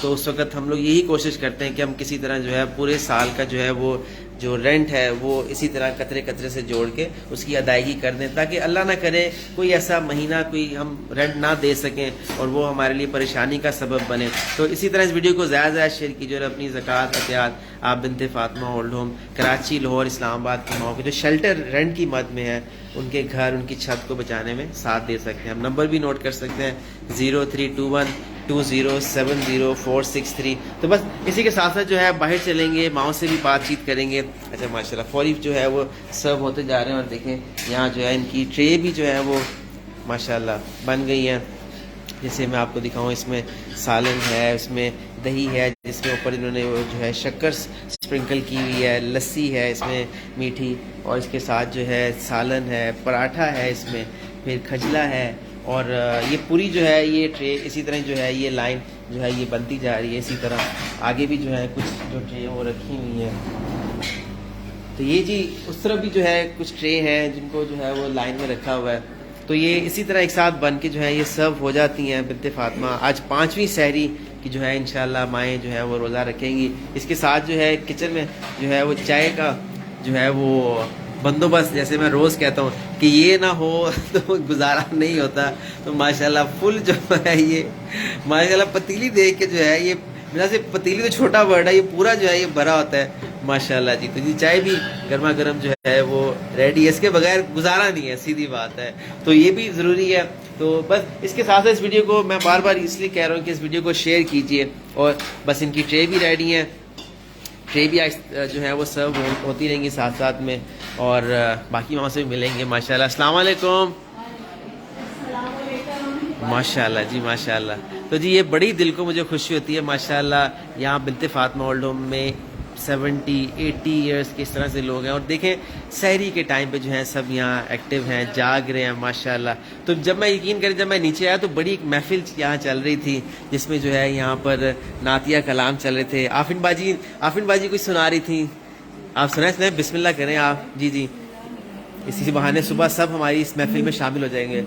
تو اس وقت ہم لوگ یہی کوشش کرتے ہیں کہ ہم کسی طرح جو ہے پورے سال کا جو ہے وہ جو رینٹ ہے وہ اسی طرح قطرے قطرے سے جوڑ کے اس کی ادائیگی کر دیں، تاکہ اللہ نہ کرے کوئی ایسا مہینہ کوئی ہم رینٹ نہ دے سکیں اور وہ ہمارے لیے پریشانی کا سبب بنے۔ تو اسی طرح اس ویڈیو کو زیادہ زیادہ شیئر کیجیے اور اپنی زکوٰۃ عطیات آپ بنت فاطمہ اولڈ ہوم کراچی، لاہور، اسلام آباد کی ماؤں کے جو شیلٹر رینٹ کی مد میں ہے ان کے گھر، ان کی چھت کو بچانے میں ساتھ دے سکتے ہیں۔ ہم نمبر بھی نوٹ کر سکتے ہیں 0321207046 تو بس اسی کے ساتھ ساتھ جو ہے باہر چلیں گے، ماؤں سے بھی بات چیت کریں گے۔ اچھا ماشاء اللہ فوری جو ہے وہ سرو ہوتے جا رہے ہیں، اور دیکھیں یہاں جو ہے ان کی ٹرے بھی جو ہے وہ ماشاء اللہ بن گئی ہیں۔ جیسے میں آپ کو دکھاؤں، اس میں سالن ہے، اس میں دہی ہے جس میں اوپر انہوں نے وہ جو ہے شکر سپرنکل کی ہوئی ہے، لسی ہے اس میں میٹھی، اور اس کے ساتھ جو ہے سالن ہے، پراٹھا ہے، اس میں پھر کھجلا ہے، اور یہ پوری جو ہے یہ ٹرے اسی طرح جو ہے یہ لائن جو ہے یہ بنتی جا رہی ہے۔ اسی طرح آگے بھی جو ہے کچھ جو ٹرے وہ رکھی ہوئی ہیں، تو یہ جی اس طرف بھی جو ہے کچھ ٹرے ہیں جن کو جو ہے وہ لائن میں رکھا ہوا ہے۔ تو یہ اسی طرح ایک ساتھ بن کے جو ہے یہ سرو ہو جاتی ہیں بنت فاطمہ۔ آج 5ویں سحری کی جو ہے انشاءاللہ مائیں جو ہے وہ روزہ رکھیں گی۔ اس کے ساتھ جو ہے کچن میں جو ہے وہ چائے کا جو ہے وہ بندوبست، جیسے میں روز کہتا ہوں کہ یہ نہ ہو تو گزارا نہیں ہوتا۔ تو ماشاءاللہ فل جو ہے یہ ماشاءاللہ پتیلی دیکھ کے جو ہے یہ میرا سے پتیلی تو چھوٹا ورڈ ہے، یہ پورا جو ہے یہ بھرا ہوتا ہے ماشاءاللہ جی۔ تو جی چائے بھی گرما گرم جو ہے وہ ریڈی ہے، اس کے بغیر گزارا نہیں ہے، سیدھی بات ہے، تو یہ بھی ضروری ہے۔ تو بس اس کے ساتھ اس ویڈیو کو میں بار بار اس لیے کہہ رہا ہوں کہ اس ویڈیو کو شیئر کیجئے، اور بس ان کی ٹرے بھی ریڈی ہیں، ٹرے بھی جو ہے وہ سرو ہوتی رہیں گی ساتھ ساتھ میں، اور باقی وہاں سے بھی ملیں گے ماشاءاللہ۔ السلام علیکم۔ ماشاءاللہ جی ماشاءاللہ۔ تو جی یہ بڑی دل کو مجھے خوشی ہوتی ہے ماشاءاللہ، یہاں بنت فاطمہ اولڈ ہوم میں 70-80 ایئرس کے اس طرح سے لوگ ہیں، اور دیکھیں سحری کے ٹائم پہ جو ہیں سب یہاں ایکٹیو ہیں، جاگ رہے ہیں ماشاءاللہ۔ تو جب میں یقین کریں جب میں نیچے آیا تو بڑی ایک محفل یہاں چل رہی تھی، جس میں جو ہے یہاں پر نعتیہ کلام چل رہے تھے۔ آفرین باجی کچھ سنا رہی تھی، آپ سنائیں، بسم اللہ کریں آپ جی جی، اسی بہانے صبح سب ہماری اس محفل میں شامل ہو جائیں گے۔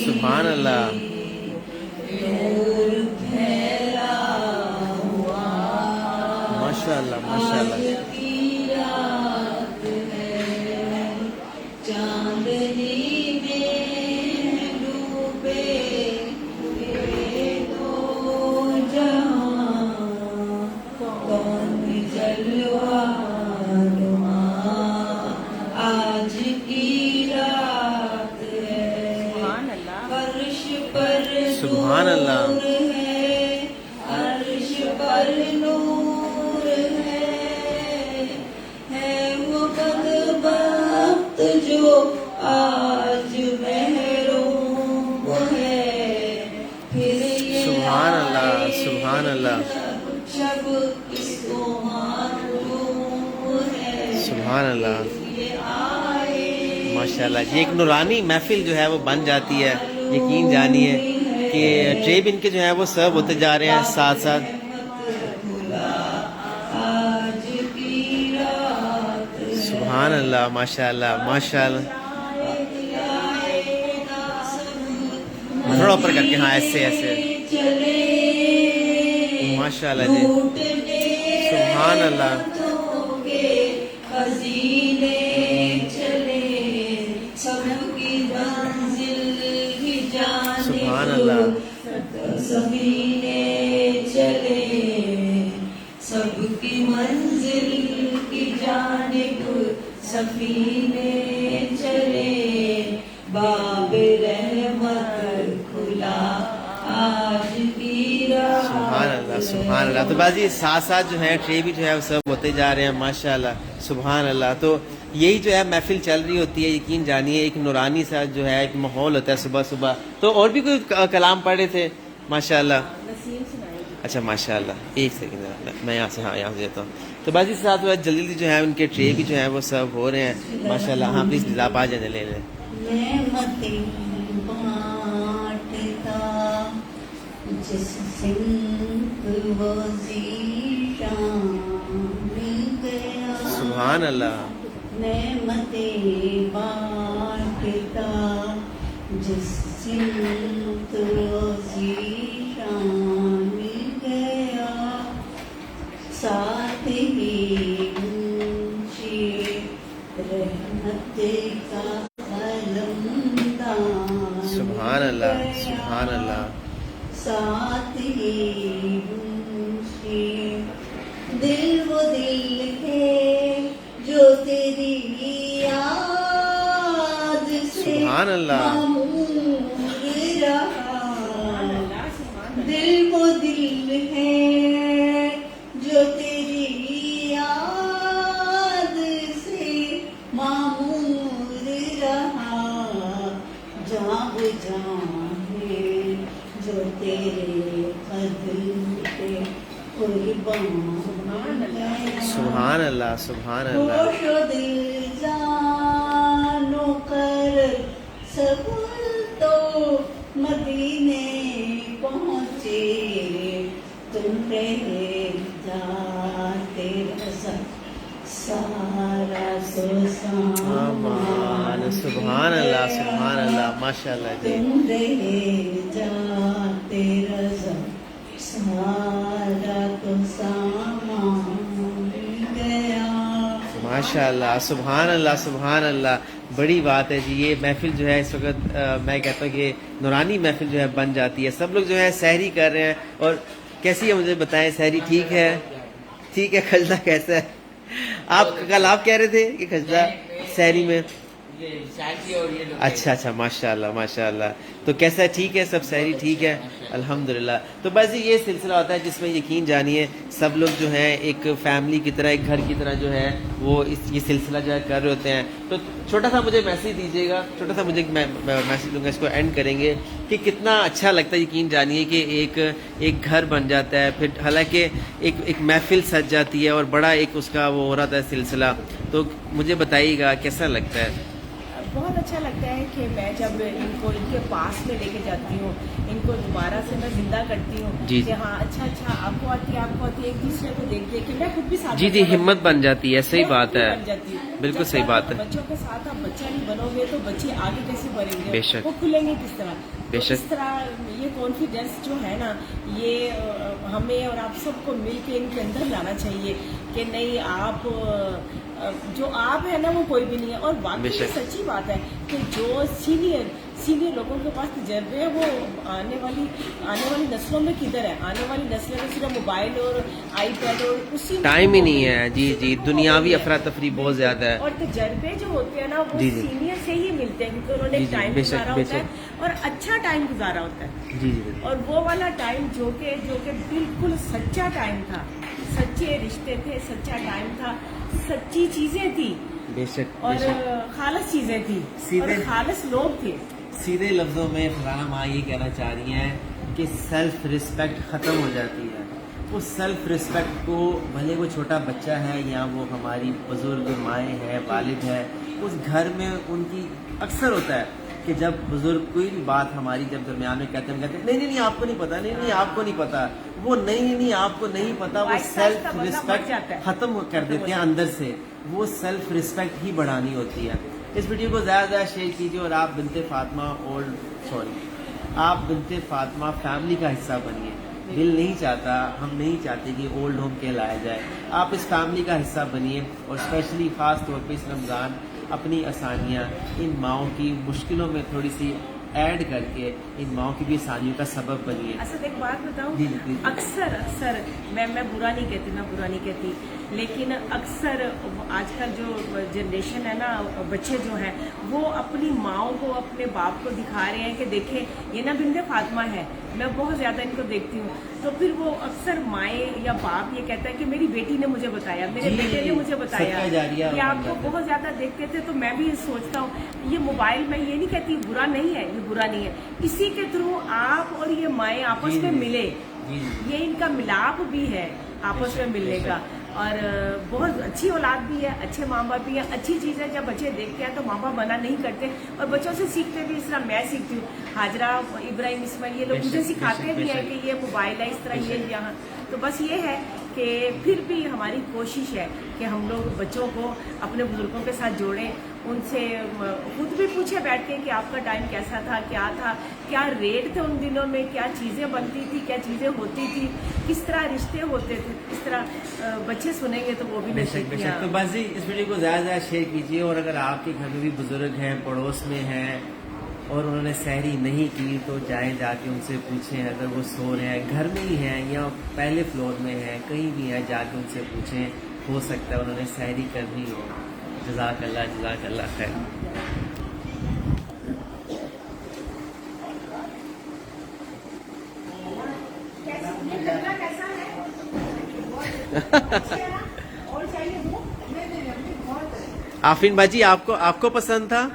سبحان اللہ، ماشاء اللہ ماشاء اللہ۔ سبحان اللہ، عرش پر نور ہے وہ بدبخت جو آج محروم ہے، پھر یہ سبحان اللہ سبحان اللہ شب کس کو معلوم ہے، سبحان اللہ یہ آئے ماشاءاللہ جی۔ ایک نورانی محفل جو ہے وہ بن جاتی ہے، یقین جانیے کہ ٹرے بھی ان کے جو ہے وہ سرو ہوتے جا رہے ہیں ساتھ ساتھ۔ سبحان اللہ ماشاء اللہ ماشاء اللہ، تھوڑا اوپر کر کے، ہاں ایسے ایسے، ماشاء اللہ جی سبحان اللہ سبحان اللہ سفینے چلے سب کی منزل کی جانب، سفینے چلے باب رحمت کھلا آج کی رات۔ سبحان اللہ سبحان اللہ۔ تو بازی ساتھ ساتھ جو ہے ٹرے بھی جو ہے وہ سب ہوتے جا رہے ہیں ماشاءاللہ سبحان اللہ۔ تو یہی جو ہے محفل چل رہی ہوتی ہے، یقین جانیے ایک نورانی سا جو ہے ایک ماحول ہوتا ہے صبح صبح۔ تو اور بھی کوئی کلام پڑھ رہے تھے ماشاءاللہ؟ اچھا ماشاءاللہ، ایک سیکنڈ میں یہاں سے دیتا ہوں۔ تو بازی سے ساتھ جلدی جلدی جو ہے ان کے ٹرے بھی جو ہے وہ سرو ہو رہے ہیں ماشاءاللہ۔ ہاں پلیز آپ آ جائیں، لے لیں۔ جس سنگ وہ ذیشان گیا، سبحان اللہ نعمتیں بانٹتا جس سمت روزی شان گیا ساتھ ہی منشی رحمت کا قلمدان سبحان اللہ گیا سبحان اللہ ساتھ ہی منشی دل وہ دل ہے جو تیری یاد سے سبحان اللہ معمور رہا دل وہ دل ہے جو تیری یاد سے معمور رہا جاں وہ جاں ہے جو تیرے قدم پہ قربان گیا سبحان اللہ سبحان اللہ ہوش و دل جان و قرر سب تو مدینے پہنچے تم رہے جاتے رسم سارا تو سامان سبحان اللہ سبحان اللہ ماشاء اللہ جی تم رہے جاتے رسم سارا تو سامان گیا ماشاء اللہ سبحان اللہ سبحان اللہ بڑی بات ہے جی. یہ محفل جو ہے اس وقت میں کہتا ہوں کہ نورانی محفل جو ہے بن جاتی ہے. سب لوگ جو ہے سحری کر رہے ہیں اور کیسی ہے مجھے بتائیں سحری ٹھیک ہے؟ ٹھیک ہے. خجلہ کیسا ہے؟ آپ کل آپ کہہ رہے تھے کہ خجلہ سحری میں اچھا اچھا ماشاء اللہ ماشاء اللہ. تو کیسا ہے؟ ٹھیک ہے سب سحری ٹھیک ہے الحمدللہ. تو بس یہ سلسلہ ہوتا ہے جس میں یقین جانیے سب لوگ جو ہیں ایک فیملی کی طرح ایک گھر کی طرح جو ہے وہ یہ سلسلہ جو ہے کر رہے ہوتے ہیں. تو چھوٹا سا مجھے میسیج دیجیے گا, چھوٹا سا مجھے میسیج دوں گا, اس کو اینڈ کریں گے کہ کتنا اچھا لگتا ہے. یقین جانیے کہ ایک گھر بن جاتا ہے, پھر حالانکہ ایک محفل سج جاتی ہے اور بڑا ایک اس کا وہ ہو رہا تھا سلسلہ. تو مجھے بتائیے گا کیسا لگتا ہے؟ بہت اچھا لگتا ہے کہ میں جب ان کو ان کے پاس میں لے کے جاتی ہوں, ان کو دوبارہ سے میں زندہ کرتی ہوں جی کہ ہاں اچھا اچھا آپ کو آتی ہے ایک دوسرے کو دیکھ دیکھ کے میں خود بھی ساتھ جی جی ہمت بن جاتی ہے. صحیح بات ہے, بن جاتی ہے. بالکل صحیح بات ہے. بچوں کے ساتھ آپ بچہ نہیں بنو گے تو بچے آگے کیسے بڑھیں گے؟ بے شک. وہ کھلیں گے کس طرح؟ بے شک. اس طرح یہ کانفیڈینس جو ہے نا یہ ہمیں اور آپ سب کو مل کے ان کے اندر لانا چاہیے کہ نہیں آپ جو آپ ہے نا وہ کوئی بھی نہیں ہے. اور واقعی سچی بات ہے کہ جو سینئر لوگوں کے پاس تجربے ہیں وہ آنے والی نسلوں میں کدھر ہے؟ آنے والی نسلوں میں صرف موبائل اور آئی پیڈ اور اسی ٹائم ہی نہیں ہے. جی جی دنیاوی افراتفری بہت زیادہ ہے. اور تجربے جو ہوتے ہیں نا وہ سینئر سے ہی ملتے ہیں کیونکہ انہوں نے ٹائم گزارا ہوتا ہے اور اچھا ٹائم گزارا ہوتا ہے. جی جی اور وہ والا ٹائم جو کہ بالکل سچا ٹائم تھا, سچے رشتے تھے, سچا ٹائم تھا, سچی چیزیں تھی بے شک اور خالص چیزیں تھی اور خالص لوگ تھے. سیدھے لفظوں میں فراہم ماں یہ کہنا چاہ رہی ہیں کہ سیلف رسپیکٹ ختم ہو جاتی ہے. اس سیلف رسپیکٹ کو بھلے وہ چھوٹا بچہ ہے یا وہ ہماری بزرگ مائیں ہے, والد ہے, اس گھر میں ان کی اکثر ہوتا ہے کہ جب بزرگ کوئی بھی بات ہماری جب درمیان میں کہتے ہیں نہیں آپ کو نہیں پتا, نہیں آپ کو نہیں پتا, وہ نہیں آپ کو نہیں پتا, وہ سیلف رسپیکٹ ختم کر دیتے ہیں اندر سے. وہ سیلف رسپیکٹ ہی بڑھانی ہوتی ہے. اس ویڈیو کو زیادہ زیادہ شیئر کیجیے اور آپ آپ بنت فاطمہ فیملی کا حصہ بنیے. دل نہیں چاہتا, ہم نہیں چاہتے کہ اولڈ ہوم کے لایا جائے. آپ اس فیملی کا حصہ بنیے اور اسپیشلی خاص طور پہ اس رمضان اپنی آسانیاں ان ماؤں کی مشکلوں میں تھوڑی سی ایڈ کر کے ان ماؤں کی بھی آسانیوں کا سبب بنیے. اصل ایک بات بتاؤں, جی اکثر میں برا نہیں کہتی لیکن اکثر آج کل جو جنریشن ہے نا, بچے جو ہیں وہ اپنی ماؤں کو اپنے باپ کو دکھا رہے ہیں کہ دیکھیں یہ نا بنت فاطمہ ہے. میں بہت زیادہ ان کو دیکھتی ہوں تو پھر وہ اکثر مائیں یا باپ یہ کہتا ہے کہ میری بیٹی نے مجھے بتایا, میرے بیٹے نے مجھے بتایا. یہ آپ کو بہت زیادہ دیکھتے تھے تو میں بھی سوچتا ہوں یہ موبائل میں یہ نہیں کہتی برا نہیں ہے, یہ برا نہیں ہے, اسی کے تھرو آپ اور یہ مائیں آپس میں ملے, یہ ان کا ملاپ بھی ہے آپس میں ملنے کا. اور بہت اچھی اولاد بھی ہے، اچھے ماں باپ بھی ہیں. اچھی چیز ہے جب بچے دیکھتے ہیں تو ماں باپ منع نہیں کرتے اور بچوں سے سیکھتے بھی. اس طرح میں سیکھتی ہوں، حاجرہ، ابراہیم، اسماعیل، یہ لوگ مجھے سکھاتے بھی ہیں کہ یہ موبائل ہے، اس طرح یہ یہاں. تو بس یہ ہے کہ پھر بھی ہماری کوشش ہے کہ ہم لوگ بچوں کو اپنے بزرگوں کے ساتھ جوڑیں، ان سے خود بھی پوچھیں بیٹھ کے کہ آپ کا ٹائم کیسا تھا، کیا ریٹ تھے ان دنوں میں، کیا چیزیں بنتی تھی، کیا چیزیں ہوتی تھی، کس طرح رشتے ہوتے تھے. اس طرح بچے سنیں گے تو وہ بھی بے شک بے شک. تو بس جی اس ویڈیو کو زیادہ سے زیادہ شیئر کیجیے، اور اگر آپ کے گھر میں بھی بزرگ ہیں، پڑوس میں ہیں اور انہوں نے سحری نہیں کی تو جائیں جا کے ان سے پوچھیں. اگر وہ سو رہے ہیں، گھر میں ہی ہیں یا پہلے فلور میں ہیں، کہیں بھی ہیں، جا کے ان سے پوچھیں. ہو سکتا ہے انہوں نے سحری کرنی ہو. جزاک اللہ خیر. آفرین باجی آپ کو پسند تھا؟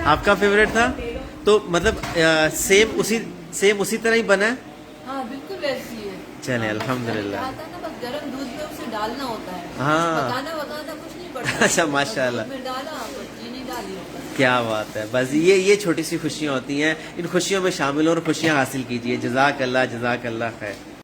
آپ کا فیوریٹ تھا؟ تو مطلب سیم اسی طرح ہی بنا ہے؟ ہاں بالکل ویسی ہے. چلیں الحمدللہ. آتا ہے نا بس گرم دودھ میں اسے ڈالنا ہوتا ہے. ہاں پکانا کچھ نہیں پڑتا. اچھا ماشاء اللہ. میں ڈالا چینی ڈالی ہوتا ہے. کیا بات ہے. بس یہ چھوٹی سی خوشیاں ہوتی ہیں، ان خوشیوں میں شامل ہو اور خوشیاں حاصل کیجیے. جزاک اللہ خیر.